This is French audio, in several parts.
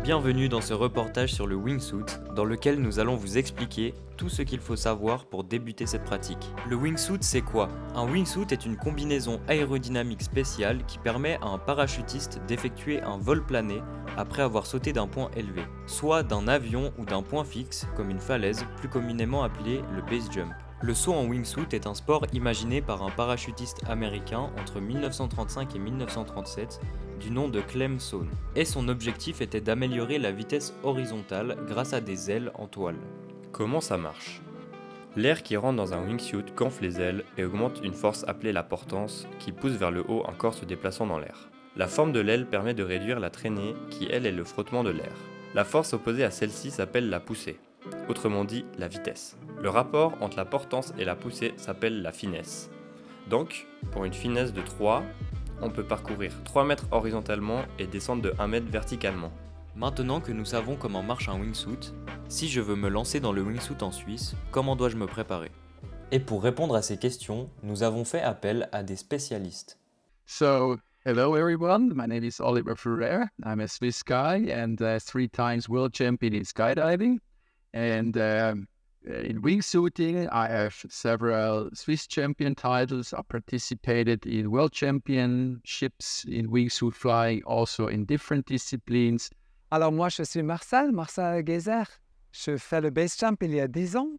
Bienvenue dans ce reportage sur le wingsuit, dans lequel nous allons vous expliquer tout ce qu'il faut savoir pour débuter cette pratique. Le wingsuit, c'est quoi? Un wingsuit est une combinaison aérodynamique spéciale qui permet à un parachutiste d'effectuer un vol plané après avoir sauté d'un point élevé, soit d'un avion ou d'un point fixe, comme une falaise, plus communément appelée le base jump. Le saut en wingsuit est un sport imaginé par un parachutiste américain entre 1935 et 1937 du nom de Clem Sohn, et son objectif était d'améliorer la vitesse horizontale grâce à des ailes en toile. Comment ça marche? L'air qui rentre dans un wingsuit gonfle les ailes et augmente une force appelée la portance qui pousse vers le haut un corps se déplaçant dans l'air. La forme de l'aile permet de réduire la traînée qui elle est le frottement de l'air. La force opposée à celle-ci s'appelle la poussée, autrement dit la vitesse. Le rapport entre la portance et la poussée s'appelle la finesse. Donc, pour une finesse de 3, on peut parcourir 3 mètres horizontalement et descendre de 1 mètre verticalement. Maintenant que nous savons comment marche un wingsuit, si je veux me lancer dans le wingsuit en Suisse, comment dois-je me préparer? Et pour répondre à ces questions, nous avons fait appel à des spécialistes. So, hello everyone. My name is Oliver Ferrer. I'm a Swiss guy and 3 times world champion in skydiving. And in wingsuiting, I have several Swiss champion titles. I participated in world championships in wingsuit flying, also in different disciplines. Alors moi, je suis Marcel Geyser. Je fais le base jump il y a 10 ans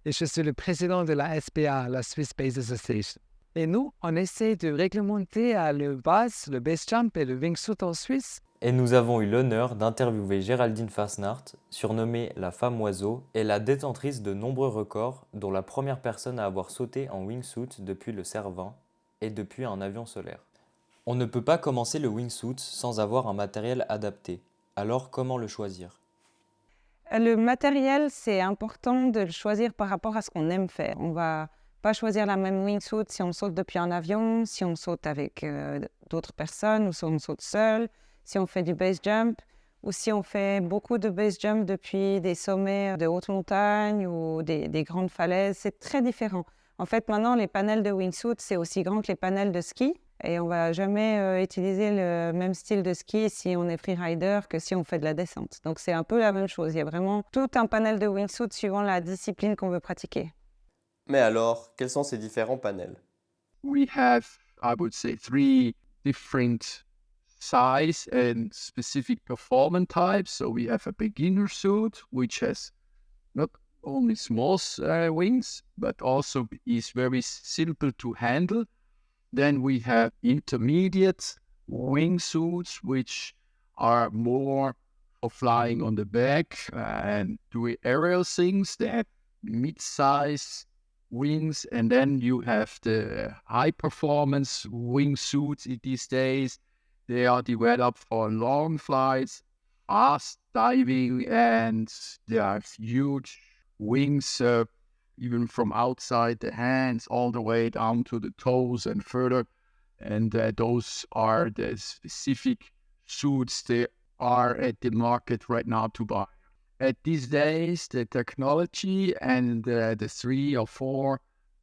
et je suis le président de la SBA, la Swiss Base Association. Et nous, on essaie de réglementer le base jump et le wingsuit en Suisse. Et nous avons eu l'honneur d'interviewer Géraldine Fasnacht, surnommée la femme oiseau, et la détentrice de nombreux records, dont la première personne à avoir sauté en wingsuit depuis le Cervin et depuis un avion solaire. On ne peut pas commencer le wingsuit sans avoir un matériel adapté. Alors comment le choisir? Le matériel, c'est important de le choisir par rapport à ce qu'on aime faire. On va pas choisir la même wingsuit si on saute depuis un avion, si on saute avec d'autres personnes ou si on saute seul, si on fait du base jump ou si on fait beaucoup de base jump depuis des sommets de haute montagne ou des grandes falaises. C'est très différent. En fait, maintenant, les panels de wingsuit, c'est aussi grand que les panels de ski. Et on ne va jamais utiliser le même style de ski si on est freerider que si on fait de la descente. Donc, c'est un peu la même chose. Il y a vraiment tout un panel de wingsuit suivant la discipline qu'on veut pratiquer. Mais alors, quels sont ces différents panels? We have, I would say, 3 different size and specific performance types. So we have a beginner suit, which has not only small wings, but also is very simple to handle. Then we have intermediate wingsuits, which are more for flying on the back and doing aerial things. They have mid-size wings, and then you have the high-performance wingsuits these days. They are developed for long flights, fast diving, and they have huge wings, even from outside the hands all the way down to the toes and further. And those are the specific suits that are at the market right now to buy. At these days, the technology and the 3 or 4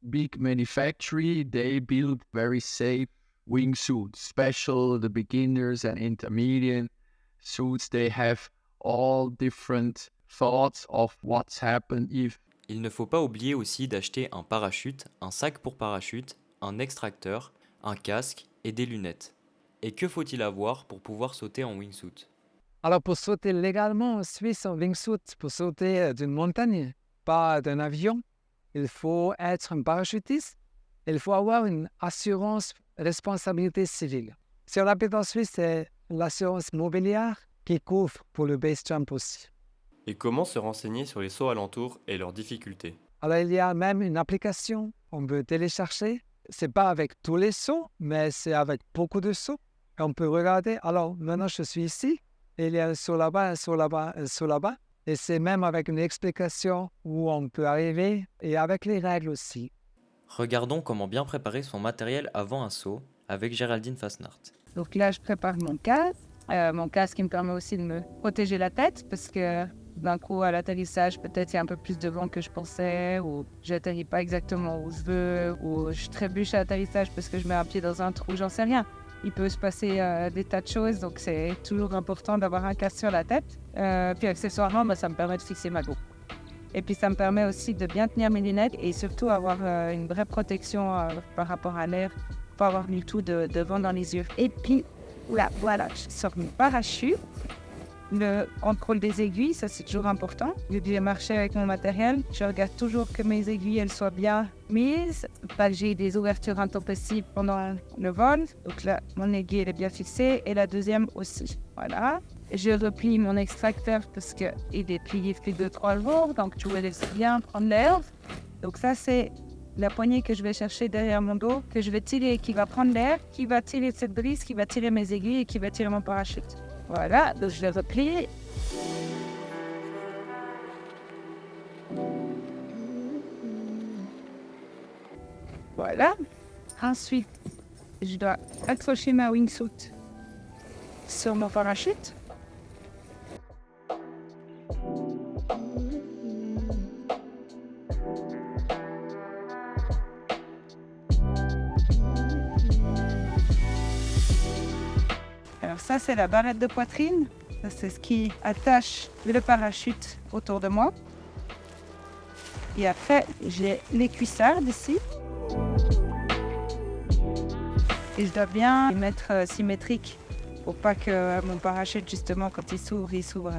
big manufacturers, they build very safe wingsuits, special the beginners and intermediate suits. They have all different thoughts of what's happened if. Il ne faut pas oublier aussi d'acheter un parachute, un sac pour parachute, un extracteur, un casque et des lunettes. Et que faut-il avoir pour pouvoir sauter en wingsuit? Alors pour sauter légalement en Suisse en wingsuit, pour sauter d'une montagne, pas d'un avion, il faut être un parachutiste. Il faut avoir une assurance responsabilité civile. Si on habite en Suisse, c'est l'assurance mobilière qui couvre pour le base jump aussi. Et comment se renseigner sur les sauts alentours et leurs difficultés? Alors il y a même une application qu'on peut télécharger. C'est pas avec tous les sauts, mais c'est avec beaucoup de sauts. Et on peut regarder. Alors maintenant je suis ici. Et il y a un saut là-bas, un saut là-bas, un saut là-bas. Et c'est même avec une explication où on peut arriver et avec les règles aussi. Regardons comment bien préparer son matériel avant un saut avec Géraldine Fasnacht. Donc là, je prépare mon casque qui me permet aussi de me protéger la tête parce que d'un coup, à l'atterrissage, peut-être il y a un peu plus de vent que je pensais ou je n'atterris pas exactement où je veux ou je trébuche à l'atterrissage parce que je mets un pied dans un trou, j'en sais rien. il peut se passer des tas de choses, donc c'est toujours important d'avoir un casque sur la tête. Puis accessoirement, ça me permet de fixer ma go. Et puis ça me permet aussi de bien tenir mes lunettes et surtout avoir une vraie protection par rapport à l'air, pas avoir du tout de vent dans les yeux. Et puis voilà, je sors mon parachute. Le contrôle des aiguilles, ça c'est toujours important. Vu que j'ai marché avec mon matériel, je regarde toujours que mes aiguilles elles soient bien mises, pas que j'ai des ouvertures intempestives pendant le vol. Donc là, mon aiguille elle est bien fixée et la deuxième aussi. Voilà. Je replie mon extracteur parce qu'il est plié depuis 2-3 jours, donc je vais laisser bien prendre l'air. Donc ça c'est la poignée que je vais chercher derrière mon dos, que je vais tirer, qui va prendre l'air, qui va tirer cette brise, qui va tirer mes aiguilles et qui va tirer mon parachute. Voilà, donc je vais replier. Voilà. Ensuite, je dois accrocher ma wingsuit sur mon parachute. Alors ça, c'est la barrette de poitrine. Ça, c'est ce qui attache le parachute autour de moi. Et après, j'ai les cuissardes ici. Et je dois bien les mettre symétriques pour pas que mon parachute, justement, quand il s'ouvre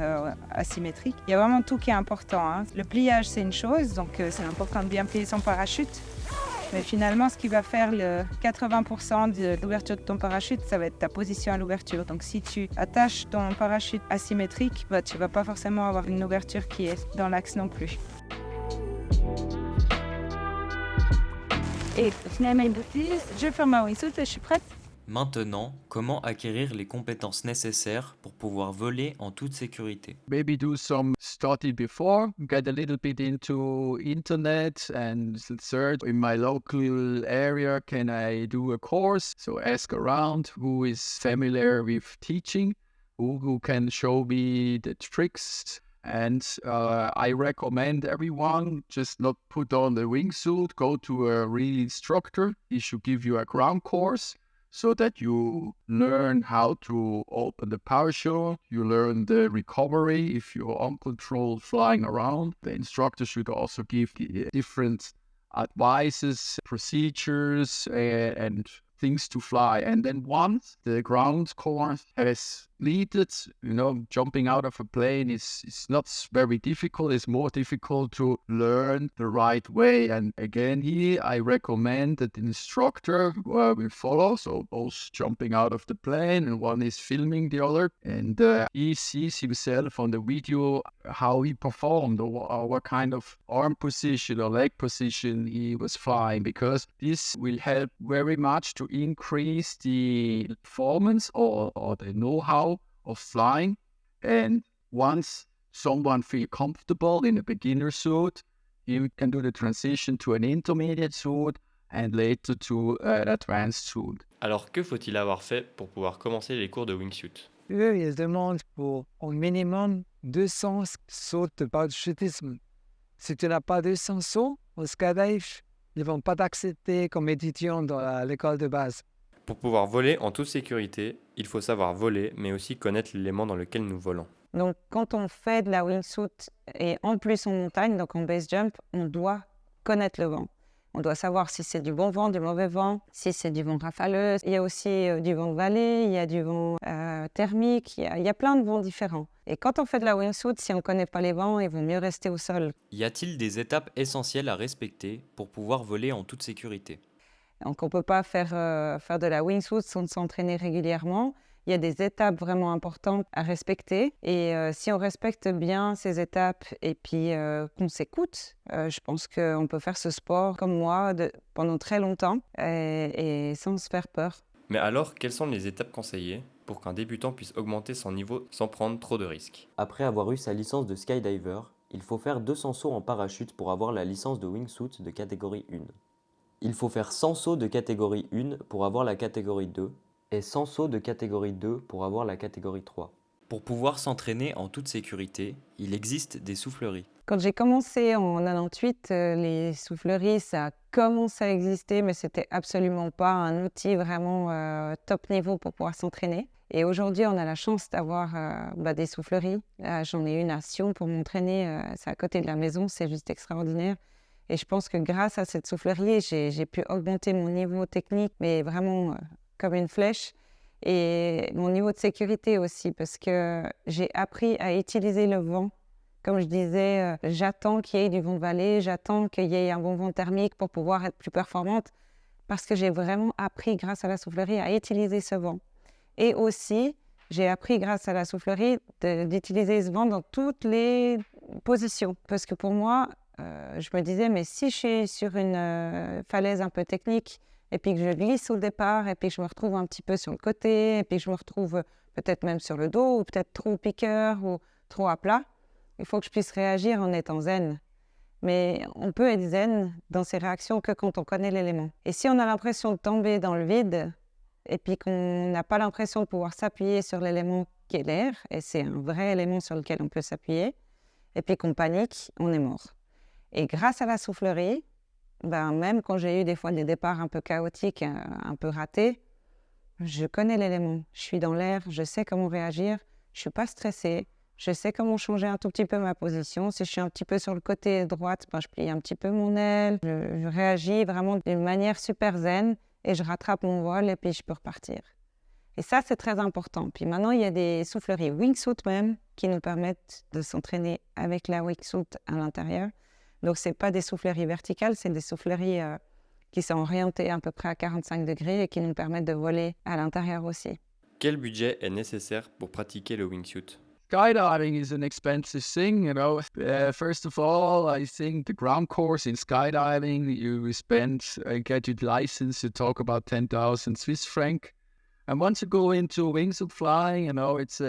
asymétrique. Il y a vraiment tout qui est important, hein. Le pliage, c'est une chose, donc c'est important de bien plier son parachute. Mais finalement, ce qui va faire le 80% de l'ouverture de ton parachute, ça va être ta position à l'ouverture. Donc si tu attaches ton parachute asymétrique, tu ne vas pas forcément avoir une ouverture qui est dans l'axe non plus. Et finalement, je ferme ma wingsuit et je suis prête. Maintenant, comment acquérir les compétences nécessaires pour pouvoir voler en toute sécurité? Maybe do some study before, get a little bit into internet and search in my local area, can I do a course? So ask around who is familiar with teaching, who can show me the tricks. And I recommend everyone just not put on the wingsuit, go to a real instructor. He should give you a ground course, so that you learn how to open the parachute, you learn the recovery if you're uncontrolled flying around. The instructor should also give different advices, procedures, and things to fly. And then once the ground course has completed, jumping out of a plane is not very difficult. It's more difficult to learn the right way. And again, here I recommend that the instructor will follow. So both jumping out of the plane and one is filming the other. And he sees himself on the video how he performed or what kind of arm position or leg position he was flying, because this will help very much to increase the performance or the know-how of flying. And once someone feels comfortable in a beginner suit, you can do the transition to an intermediate suit and later to an advanced suit. Alors que faut-il avoir fait pour pouvoir commencer les cours de wingsuit? Eux, ils demandent pour au minimum 200 sauts de parachutisme. Si tu n'as pas 200 sauts au skydive, ils ne vont pas t'accepter comme étudiant dans l'école de base. Pour pouvoir voler en toute sécurité, il faut savoir voler, mais aussi connaître l'élément dans lequel nous volons. Donc, quand on fait de la wingsuit et en plus en montagne, donc en base jump, on doit connaître le vent. On doit savoir si c'est du bon vent, du mauvais vent, si c'est du vent rafaleux. Il y a aussi du vent de vallée, il y a du vent thermique, il y a plein de vents différents. Et quand on fait de la wingsuit, si on ne connaît pas les vents, il vaut mieux rester au sol. Y a-t-il des étapes essentielles à respecter pour pouvoir voler en toute sécurité? Donc, on ne peut pas faire de la wingsuit sans s'entraîner régulièrement. Il y a des étapes vraiment importantes à respecter. Et si on respecte bien ces étapes et puis qu'on s'écoute, je pense qu'on peut faire ce sport comme moi pendant très longtemps et sans se faire peur. Mais alors, quelles sont les étapes conseillées pour qu'un débutant puisse augmenter son niveau sans prendre trop de risques? Après avoir eu sa licence de skydiver, il faut faire 200 sauts en parachute pour avoir la licence de wingsuit de catégorie 1. Il faut faire 100 sauts de catégorie 1 pour avoir la catégorie 2 et 100 sauts de catégorie 2 pour avoir la catégorie 3. Pour pouvoir s'entraîner en toute sécurité, il existe des souffleries. Quand j'ai commencé en 98, les souffleries, ça a commencé à exister, mais c'était absolument pas un outil vraiment top niveau pour pouvoir s'entraîner. Et aujourd'hui, on a la chance d'avoir des souffleries. Là, j'en ai une à Sion pour m'entraîner, c'est à côté de la maison, c'est juste extraordinaire. Et je pense que grâce à cette soufflerie, j'ai pu augmenter mon niveau technique, mais vraiment comme une flèche. Et mon niveau de sécurité aussi, parce que j'ai appris à utiliser le vent. Comme je disais, j'attends qu'il y ait du vent de vallée, j'attends qu'il y ait un bon vent thermique pour pouvoir être plus performante, parce que j'ai vraiment appris grâce à la soufflerie à utiliser ce vent. Et aussi, j'ai appris grâce à la soufflerie d'utiliser ce vent dans toutes les positions. Parce que pour moi, je me disais, mais si je suis sur une falaise un peu technique, et puis que je glisse au départ, et puis que je me retrouve un petit peu sur le côté, et puis que je me retrouve peut-être même sur le dos, ou peut-être trop piqueur, ou trop à plat, il faut que je puisse réagir en étant zen. Mais on peut être zen dans ses réactions que quand on connaît l'élément. Et si on a l'impression de tomber dans le vide, et puis qu'on n'a pas l'impression de pouvoir s'appuyer sur l'élément qui est l'air, et c'est un vrai élément sur lequel on peut s'appuyer, et puis qu'on panique, on est mort. Et grâce à la soufflerie, même quand j'ai eu des fois des départs un peu chaotiques, un peu ratés, je connais l'élément. Je suis dans l'air, je sais comment réagir, je ne suis pas stressée, je sais comment changer un tout petit peu ma position. Si je suis un petit peu sur le côté droite, je plie un petit peu mon aile, je réagis vraiment d'une manière super zen et je rattrape mon vol et puis je peux repartir. Et ça, c'est très important. Puis maintenant, il y a des souffleries wingsuit même qui nous permettent de s'entraîner avec la wingsuit à l'intérieur. Donc, ce n'est pas des souffleries verticales, c'est des souffleries qui sont orientées à peu près à 45 degrés et qui nous permettent de voler à l'intérieur aussi. Quel budget est nécessaire pour pratiquer le wingsuit? Skydiving is an expensive thing, you know. First of all, I think the ground course in skydiving, you spend, get your license, you talk about 10,000 Swiss franc. And once you go into wingsuit flying, you know, it's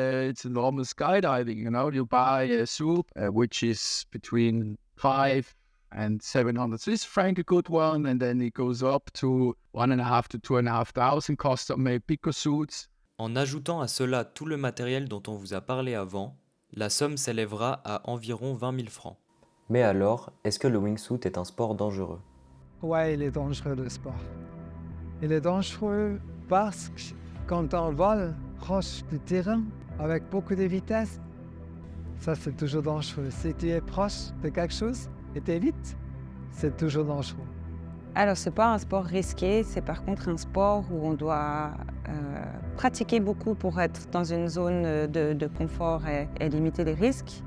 normal skydiving, you know. You buy a suit, which is between 5 and 700 Swiss franc, a good one, and then it goes up to 1,500 to 2,500 cost of maybe bigger suits. En ajoutant à cela tout le matériel dont on vous a parlé avant, la somme s'élèvera à environ 20 000 francs. Mais alors, est-ce que le wingsuit est un sport dangereux? Ouais, il est dangereux le sport. Il est dangereux parce que quand on vole proche du terrain, avec beaucoup de vitesse, ça c'est toujours dangereux. Si tu es proche de quelque chose et tu es vite, c'est toujours dangereux. Alors, ce n'est pas un sport risqué, c'est par contre un sport où on doit pratiquer beaucoup pour être dans une zone de confort et limiter les risques.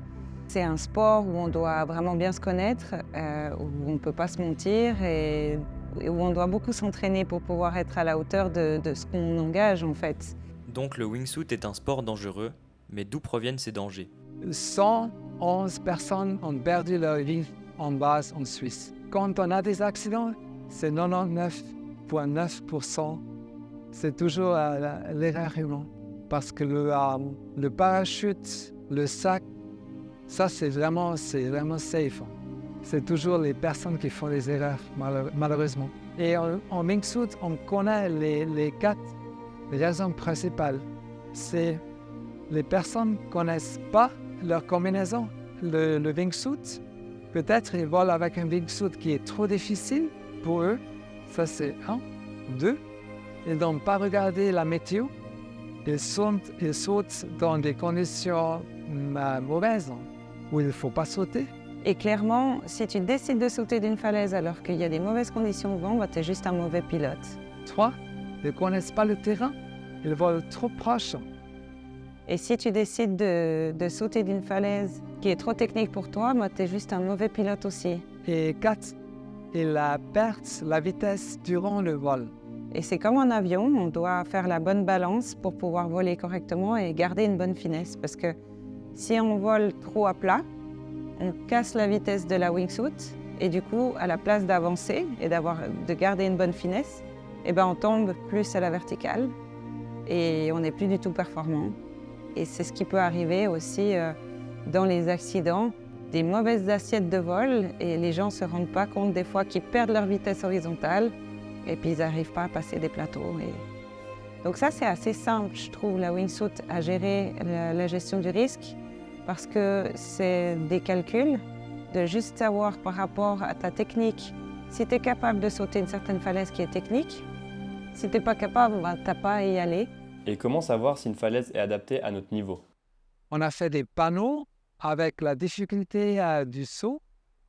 C'est un sport où on doit vraiment bien se connaître, où on ne peut pas se mentir et où on doit beaucoup s'entraîner pour pouvoir être à la hauteur de ce qu'on engage en fait. Donc le wingsuit est un sport dangereux, mais d'où proviennent ces dangers? 111 personnes ont perdu leur vie en base en Suisse. Quand on a des accidents, c'est 99,9%. C'est toujours l'erreur humaine. Parce que le parachute, le sac, ça c'est vraiment safe. C'est toujours les personnes qui font les erreurs, malheureusement. Et en wingsuit, on connaît les 4 raisons principales. C'est les personnes ne connaissent pas leur combinaison. Le wingsuit, peut-être ils volent avec un wingsuit qui est trop difficile pour eux. Ça c'est 1. 2, ils n'ont pas regardé la météo. Ils sautent dans des conditions mauvaises où il ne faut pas sauter. Et clairement, si tu décides de sauter d'une falaise alors qu'il y a des mauvaises conditions de vent, tu es juste un mauvais pilote. 3, ils ne connaissent pas le terrain. Ils volent trop proche. Et si tu décides de sauter d'une falaise qui est trop technique pour toi, tu es juste un mauvais pilote aussi. Et 4, ils perdent la vitesse durant le vol. Et c'est comme en avion, on doit faire la bonne balance pour pouvoir voler correctement et garder une bonne finesse. Parce que si on vole trop à plat, on casse la vitesse de la wingsuit et du coup, à la place d'avancer et de garder une bonne finesse, on tombe plus à la verticale et on n'est plus du tout performant. Et c'est ce qui peut arriver aussi dans les accidents, des mauvaises assiettes de vol et les gens ne se rendent pas compte des fois qu'ils perdent leur vitesse horizontale et puis ils n'arrivent pas à passer des plateaux. Et Donc ça, c'est assez simple, je trouve, la wingsuit à gérer la gestion du risque parce que c'est des calculs de juste savoir par rapport à ta technique. Si tu es capable de sauter une certaine falaise qui est technique, si tu n'es pas capable, tu n'as pas à y aller. Et comment savoir si une falaise est adaptée à notre niveau? On a fait des panneaux avec la difficulté du saut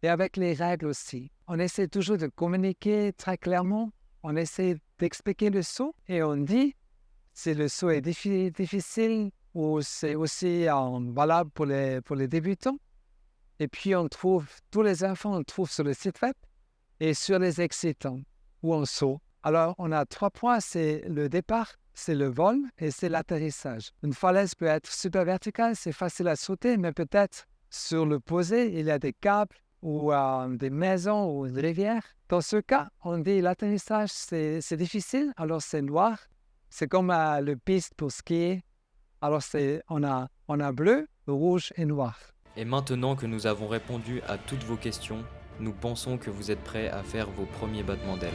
et avec les règles aussi. On essaie toujours de communiquer très clairement. On essaie d'expliquer le saut et on dit si le saut est difficile ou c'est aussi valable pour les débutants. Et puis on trouve tous les infos, on trouve sur le site web et sur les excitants où on saute. Alors on a 3 points, c'est le départ, c'est le vol et c'est l'atterrissage. Une falaise peut être super verticale, c'est facile à sauter, mais peut-être sur le posé, il y a des câbles ou des maisons ou une rivière. Dans ce cas, on dit l'atterrissage, c'est difficile, alors c'est noir. C'est comme le piste pour skier. Alors on a bleu, rouge et noir. Et maintenant que nous avons répondu à toutes vos questions, nous pensons que vous êtes prêts à faire vos premiers battements d'ailes.